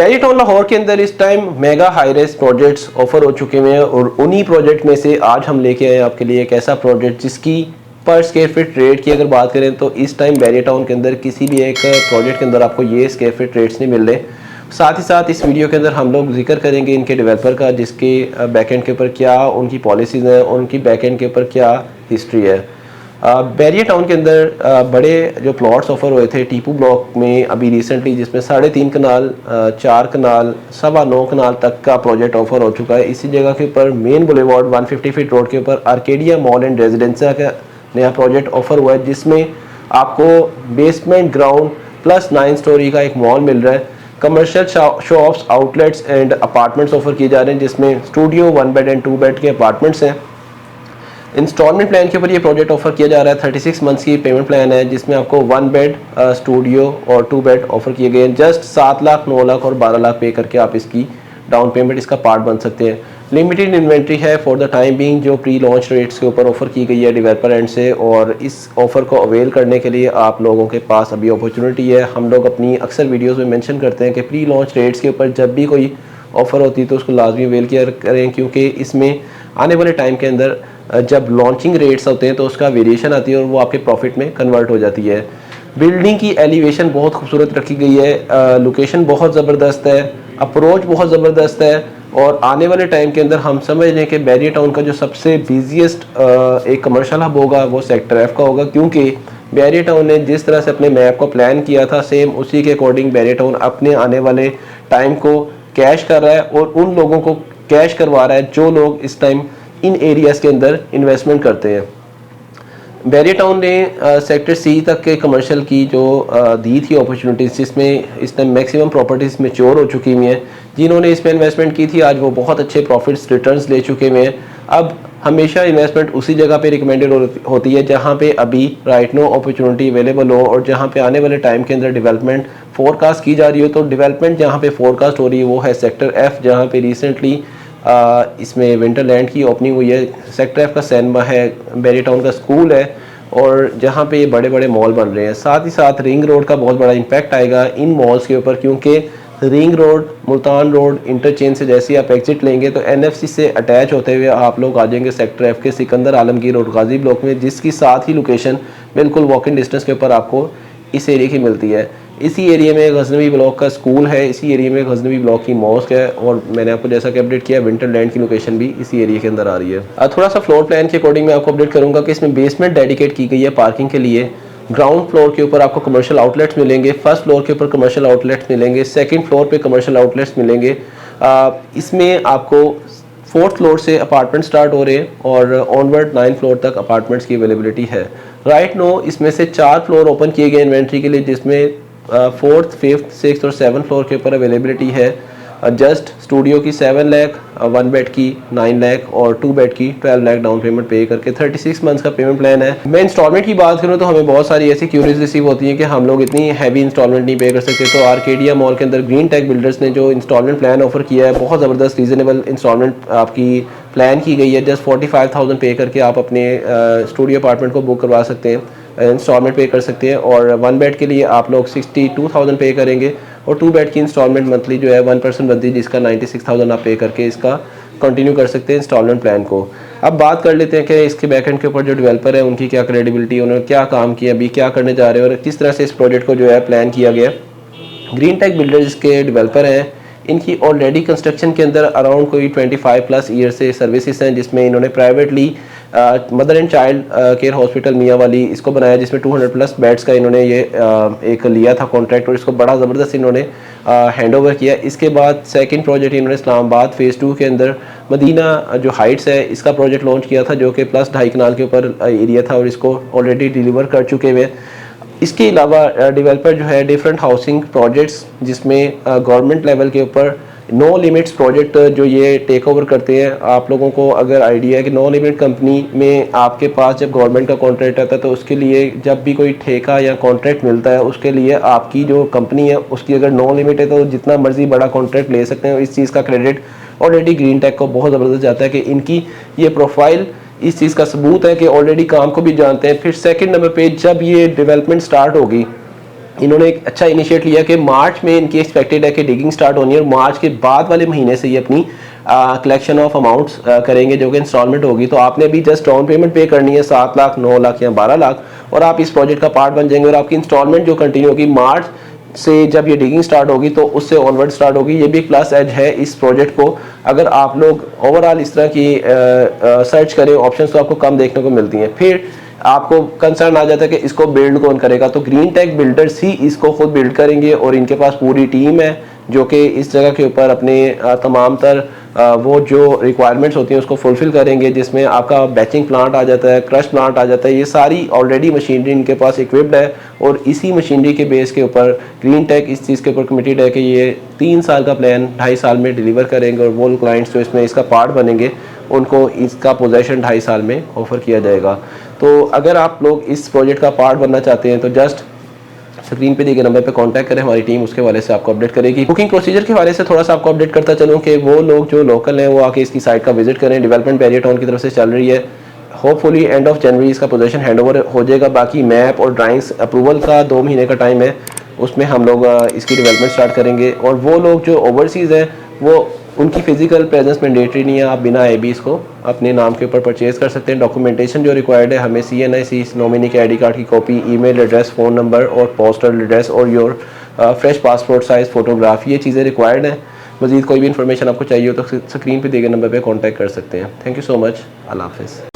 बैरियटाउन लाहौर के अंदर इस time mega high rise projects offer हो चुके हैं और उन्हीं प्रोजेक्ट में से आज हम लेके आए आपके लिए एक ऐसा प्रोजेक्ट जिसकी पर स्क्वायर फीट रेट की अगर बात करें तो इस टाइम बैरियटाउन के अंदर किसी भी एक प्रोजेक्ट के अंदर आपको ये स्क्वायर फीट रेट्स नहीं मिल रहे। साथ ही साथ इस वीडियो के अंदर हम लोग जिक्र करेंगे इनके डेवलपर का, जिसके बैकएंड के ऊपर क्या उनकी पॉलिसीज़ हैं और उनकी बैकएंड के ऊपर क्या हिस्ट्री है। बैरियटाउन के अंदर बड़े जो प्लॉट्स ऑफर हुए थे टीपू ब्लॉक में अभी रिसेंटली, जिसमें 3.5 कनाल 4 कनाल 9.25 कनाल तक का प्रोजेक्ट ऑफर हो चुका है। इसी जगह के ऊपर मेन बुलेवार्ड 150 फीट रोड के ऊपर आर्केडिया मॉल एंड रेजिडेंसिया का नया प्रोजेक्ट ऑफर हुआ है, जिसमें आपको बेसमेंट ग्राउंड प्लस 9 स्टोरी का एक मॉल मिल रहा है। Commercial shops outlets and apartments offer किए जा रहे हैं, जिसमें स्टूडियो 1 बेड एंड 2 बेड के अपार्टमेंट्स हैं। इंस्टॉलमेंट प्लान के ऊपर ये प्रोजेक्ट ऑफर किया जा रहा है। 36 मंथ्स की पेमेंट प्लान है, जिसमें आपको 1 बेड स्टूडियो और 2 बेड ऑफर किए गए हैं। जस्ट 7 लाख 9 लाख और 12 लाख पे करके आप इसकी डाउन पेमेंट इसका पार्ट बन सकते हैं। लिमिटेड इन्वेंट्री है फॉर द टाइम बीइंग, जो प्री लॉन्च रेट्स के ऊपर ऑफर की गई है डेवलपर एंड से, और इस ऑफर को अवेल करने के लिए आप लोगों के पास अभी अपॉर्चुनिटी है। हम लोग अपनी अक्सर वीडियोज़ में मेंशन करते हैं कि प्री लॉन्च रेट्स के ऊपर जब भी कोई ऑफ़र होती है तो उसको लाजमी अवेल किया करें, क्योंकि इसमें आने वाले टाइम के अंदर जब लॉन्चिंग रेट्स होते हैं तो उसका वेरिएशन आती है और वो आपके प्रॉफिट में कन्वर्ट हो जाती है। बिल्डिंग की एलिवेशन बहुत खूबसूरत रखी गई है, लोकेशन बहुत ज़बरदस्त है, अप्रोच बहुत ज़बरदस्त है, और आने वाले टाइम के अंदर हम समझ रहे हैं कि बैरियटाउन का जो सबसे बिजीएस्ट एक कमर्शियल हब होगा वो सेक्टर एफ का होगा, क्योंकि बैरियटाउन ने जिस तरह से अपने मैप को प्लान किया था सेम उसी के अकॉर्डिंग बैरियटाउन अपने आने वाले टाइम को कैश कर रहा है और उन लोगों को कैश करवा रहा है जो लोग इस टाइम इन एरियाज़ के अंदर इन्वेस्टमेंट करते हैं। बैरियटाउन ने सेक्टर सी तक के कमर्शियल की जो दी थी अपॉर्चुनिटीज़, जिसमें इस टाइम मैक्सिमम प्रॉपर्टीज़ मैच्योर हो चुकी हुई हैं। जिन्होंने इसमें इन्वेस्टमेंट की थी आज वो बहुत अच्छे प्रॉफिट्स रिटर्न्स ले चुके हुए हैं। अब हमेशा इन्वेस्टमेंट उसी जगह पे रिकमेंडेड होती है जहाँ पे अभी राइट नो अपॉर्चुनिटी अवेलेबल हो और जहाँ पे आने वाले टाइम के अंदर डेवलपमेंट फोरकास्ट की जा रही हो। तो डेवलपमेंट जहाँ पे फोरकास्ट हो रही है वो है सेक्टर एफ, जहाँ पे रिसेंटली इसमें विंटरलैंड की ओपनिंग हुई है। सेक्टर एफ का सैनमा है, बैरियटाउन का स्कूल है, और जहाँ पे ये बड़े बड़े मॉल बन रहे हैं। साथ ही साथ रिंग रोड का बहुत बड़ा इम्पैक्ट आएगा इन मॉल्स के ऊपर, क्योंकि ring road Multan road interchange से जैसे आप एग्जिट लेंगे तो एनएफसी से अटैच होते हुए आप लोग आ जाएंगे सेक्टर एफ के सिकंदर आलमगीर और गाजी ब्लॉक में, जिसकी साथ ही लोकेशन बिल्कुल वॉकिंग डिस्टेंस के ऊपर आपको इस एरिया की मिलती है। इसी एरिया में गजनवी ब्लॉक का स्कूल है, इसी एरिया में गजनवी ब्लॉक की मॉस्क है, और मैंने आपको जैसा कि अपडेट किया विंटरलैंड की लोकेशन भी इसी एरिया के अंदर आ रही है। थोड़ा सा फ्लोर प्लान के अकॉर्डिंग मैं आपको अपडेट करूंगा कि इसमें बेसमेंट डेडिकेट की गई है पार्किंग के लिए। ग्राउंड फ्लोर के ऊपर आपको कमर्शियल आउटलेट्स मिलेंगे, फर्स्ट फ्लोर के ऊपर कमर्शियल आउटलेट्स मिलेंगे, सेकंड फ्लोर पे कमर्शियल आउटलेट्स मिलेंगे। इसमें आपको 4th फ्लोर से अपार्टमेंट स्टार्ट हो रहे हैं और ऑनवर्ड 9 फ्लोर तक अपार्टमेंट्स की अवेलेबिलिटी है। राइट नो इसमें से 4 फ्लोर ओपन किए गए इन्वेंट्री के लिए, जिसमें 4th 5th 6th और 7th फ्लोर के ऊपर अवेलेबिलिटी है। जस्ट स्टूडियो की 7 लाख, 1 बेड की 9 लाख और 2 बेड की 12 लाख डाउन पेमेंट पे करके 36 मंथ्स का पेमेंट प्लान है। मैं इंस्टॉलमेंट की बात करूं तो हमें बहुत सारी ऐसी क्यूरीज रिसीव होती हैं कि हम लोग इतनी हैवी इंस्टॉलमेंट नहीं पे कर सकते। तो आर्केडिया मॉल के अंदर ग्रीन टेक बिल्डर्स ने जो इंस्टॉलमेंट प्लान ऑफर किया है, बहुत ज़बरदस्त रीजनेबल इंस्टॉलमेंट आपकी प्लान की गई है। जस्ट 45,000 पे करके आप अपने स्टूडियो अपार्टमेंट को बुक करवा सकते हैं, इंस्टॉलमेंट पे कर सकते हैं, और 1 बेड के लिए आप लोग 62,000 पे करेंगे और 2 बेड की इंस्टॉलमेंट मंथली जो है 1 पर्सन बनती है, जिसका 96,000 आप पे करके इसका कंटिन्यू कर सकते हैं इंस्टॉलमेंट प्लान को। अब बात कर लेते हैं कि इसके बैकएंड के ऊपर जो डेवलपर है उनकी क्या क्रेडिबिलिटी, उन्होंने क्या काम किया, अभी क्या करने जा रहे हैं और किस तरह से इस प्रोजेक्ट को जो है प्लान किया गया। ग्रीन टेक बिल्डर्स के डेवलपर हैं, इनकी ऑलरेडी कंस्ट्रक्शन के अंदर अराउंड कोई 25+ ईयर से सर्विसेज हैं, जिसमें इन्होंने privately mother and child care hospital मियाँ वाली इसको बनाया, जिसमें 200+ बेड्स का इन्होंने ये एक लिया था कॉन्ट्रैक्ट और इसको बड़ा ज़बरदस्त इन्होंने हैंड ओवर किया। इसके बाद सेकंड प्रोजेक्ट इन्होंने इस्लामाबाद फेज़ 2 के अंदर मदीना जो हाइट्स है इसका प्रोजेक्ट लॉन्च किया था, जो कि प्लस 2.5 कनाल के ऊपर एरिया था और इसको ऑलरेडी डिलीवर कर चुके हुए। इसके अलावा डेवलपर जो है डिफरेंट हाउसिंग प्रोजेक्ट्स, जिसमें गवर्नमेंट लेवल के ऊपर नो लिमिट्स प्रोजेक्ट जो ये टेक ओवर करते हैं। आप लोगों को अगर आइडिया है कि नो लिमिट कंपनी में आपके पास जब गवर्नमेंट का कॉन्ट्रैक्ट आता है तो उसके लिए जब भी कोई ठेका या कॉन्ट्रैक्ट मिलता है उसके लिए आपकी जो कंपनी है उसकी अगर नो लिमिट है तो जितना मर्जी बड़ा कॉन्ट्रैक्ट ले सकते हैं। इस चीज़ का क्रेडिट ऑलरेडी ग्रीन टेक को बहुत ज़बरदस्त जाता है कि इनकी ये प्रोफाइल इस चीज़ का सबूत है कि ऑलरेडी काम को भी जानते हैं। फिर सेकंड नंबर पे जब ये डेवलपमेंट स्टार्ट होगी इन्होंने एक अच्छा इनिशिएट लिया कि मार्च में इनकी एक्सपेक्टेड है कि डिगिंग स्टार्ट होनी है और मार्च के बाद वाले महीने से ये अपनी कलेक्शन ऑफ अमाउंट्स करेंगे जो कि इंस्टॉलमेंट होगी। तो आपने अभी जस्ट डाउन पेमेंट पे करनी है 7 लाख, 9 लाख या 12 लाख, और आप इस प्रोजेक्ट का पार्ट बन जाएंगे और आपकी इंस्टॉलमेंट जो कंटिन्यू होगी मार्च से जब ये डिगिंग स्टार्ट होगी तो उससे ऑनवर्ड स्टार्ट होगी। ये भी एक प्लस एज है इस प्रोजेक्ट को। अगर आप लोग ओवरऑल इस तरह की सर्च करें ऑप्शंस तो आपको कम देखने को मिलती हैं। फिर आपको कंसर्न आ जाता है कि इसको बिल्ड कौन करेगा, तो ग्रीन टेक बिल्डर्स ही इसको खुद बिल्ड करेंगे और इनके पास पूरी टीम है जो कि इस जगह के ऊपर अपने तमाम तर वो जो रिक्वायरमेंट्स होती हैं उसको फुलफिल करेंगे, जिसमें आपका बैचिंग प्लांट आ जाता है, क्रश प्लांट आ जाता है। ये सारी ऑलरेडी मशीनरी इनके पास इक्विप्ड है और इसी मशीनरी के बेस के ऊपर ग्रीन टेक इस चीज़ के ऊपर कमिटेड है कि ये 3 साल का प्लान 2.5 साल में डिलीवर करेंगे और वो क्लाइंट्स जो इसमें इसका पार्ट बनेंगे उनको इसका पोजेशन 2.5 साल में ऑफर किया जाएगा। तो अगर आप लोग इस प्रोजेक्ट का पार्ट बनना चाहते हैं तो जस्ट स्क्रीन पे दिए गए नंबर पे कांटेक्ट करें, हमारी टीम उसके हवाले से आपको अपडेट करेगी। बुकिंग प्रोसीजर के हवाले से थोड़ा सा आपको अपडेट करता चलूँ कि वो लोग जो लोकल हैं वो आके इसकी साइट का विजिट करें। डेवलपमेंट बैरियरटाउन की तरफ से चल रही है, होपफुली एंड ऑफ जनवरी इसका पोजीशन हैंडओवर हो जाएगा। बाकी मैप और ड्राइंग्स अप्रूवल का 2 महीने का टाइम है, उसमें हम लोग इसकी डेवलपमेंट स्टार्ट करेंगे। और वो लोग जो ओवरसीज़ हैं वो उनकी फिजिकल प्रेजेंस मैंडेटरी नहीं है, आप बिना ए बी इसको अपने नाम के ऊपर परचेज़ कर सकते हैं। डॉक्यूमेंटेशन जो रिक्वायर्ड है हमें CNIC नॉमिनी के ID कार्ड की copy, email address, phone number और पोस्टल एड्रेस और your fresh passport size photograph, ये चीज़ें रिक्वायर्ड हैं। मज़ीद कोई भी इन्फॉर्मेशन आपको चाहिए हो तो स्क्रीन पे दिए गए नंबर पे कांटेक्ट कर सकते हैं। Thank you so much. अल्लाह हाफ़िज़।